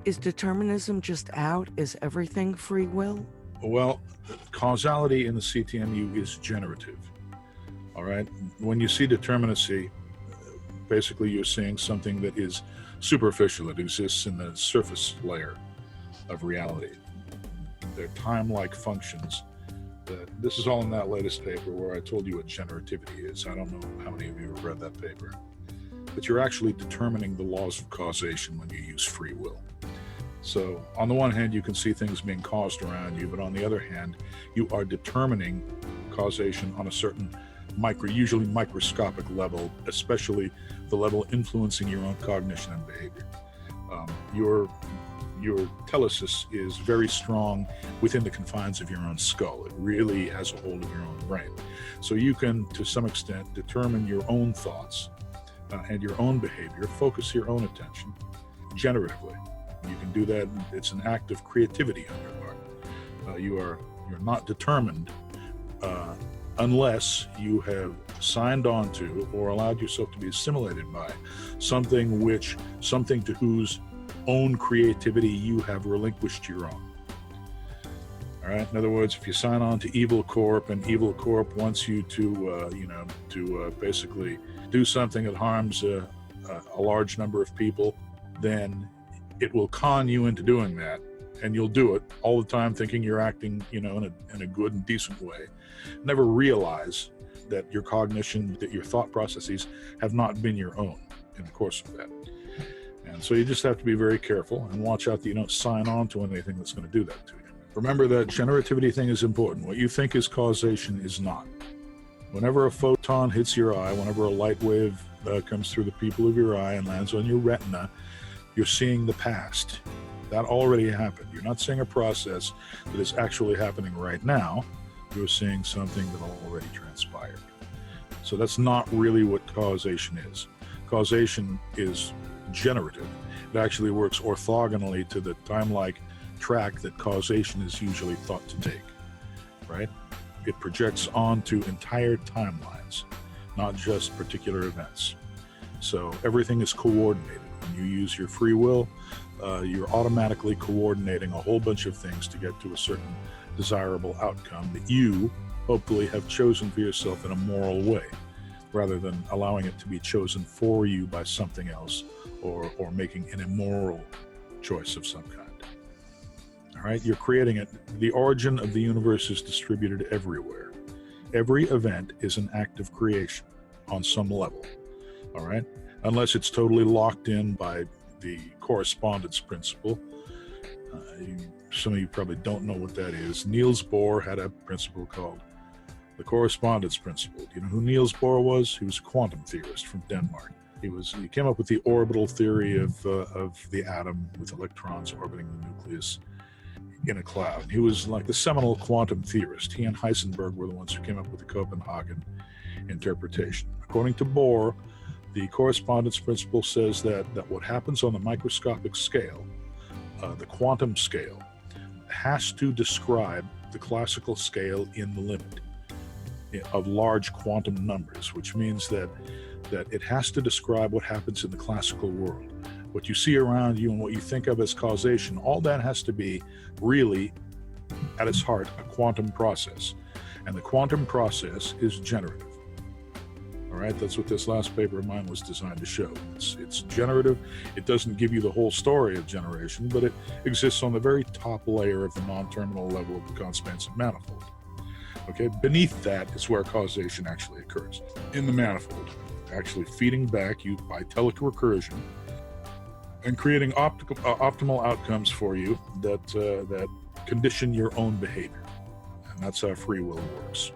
Is determinism just out? Is everything free will? Well, causality in the CTMU is generative. All right. When you see determinacy, basically you're seeing something that is superficial. It exists in the surface layer of reality. They're time-like functions. This is all in that latest paper where I told you what generativity is. I don't know how many of you have read that paper. But you're actually determining the laws of causation when you use free will. So on the one hand, you can see things being caused around you, but on the other hand, you are determining causation on a certain usually microscopic level, especially the level influencing your own cognition and behavior. Your telesis is very strong within the confines of your own skull. It really has a hold of your own brain. So you can, to some extent, determine your own thoughts and your own behavior, focus your own attention generatively. You can do that. It's an act of creativity on your part. You're not determined unless you have signed on to or allowed yourself to be assimilated by something to whose own creativity you have relinquished your own. All right. In other words, if you sign on to Evil Corp and Evil Corp wants you to basically do something that harms a large number of people, then it will con you into doing that, and you'll do it all the time thinking you're acting, in a good and decent way. Never realize that your cognition, that your thought processes have not been your own in the course of that. And so you just have to be very careful and watch out that you don't sign on to anything that's going to do that to you. Remember that generativity thing is important. What you think is causation is not. Whenever a photon hits your eye, whenever a light wave comes through the pupil of your eye and lands on your retina, you're seeing the past. That already happened. You're not seeing a process that is actually happening right now. You're seeing something that already transpired. So that's not really what causation is. Causation is generative. It actually works orthogonally to the time-like track that causation is usually thought to take, right? It projects onto entire timelines, not just particular events. So everything is coordinated. When you use your free will, you're automatically coordinating a whole bunch of things to get to a certain desirable outcome that you hopefully have chosen for yourself in a moral way, rather than allowing it to be chosen for you by something else or making an immoral choice of some kind. All right, you're creating it. The origin of the universe is distributed everywhere. Every event is an act of creation on some level. All right, unless it's totally locked in by the correspondence principle. Some of you probably don't know what that is. Niels Bohr had a principle called the correspondence principle. Do you know who Niels Bohr was? He was a quantum theorist from Denmark. He came up with the orbital theory of the atom with electrons orbiting the nucleus in a cloud. He was like the seminal quantum theorist. He and Heisenberg were the ones who came up with the Copenhagen interpretation. According to Bohr, the correspondence principle says that what happens on the microscopic scale, the quantum scale, has to describe the classical scale in the limit of large quantum numbers, which means that it has to describe what happens in the classical world. What you see around you and what you think of as causation, all that has to be really, at its heart, a quantum process. And the quantum process is generative. All right, that's what this last paper of mine was designed to show. It's generative. It doesn't give you the whole story of generation, but it exists on the very top layer of the non-terminal level of the conspansive manifold. Okay, beneath that is where causation actually occurs, in the manifold, actually feeding back you by telerecursion and creating optimal outcomes for you that condition your own behavior. And that's how free will works.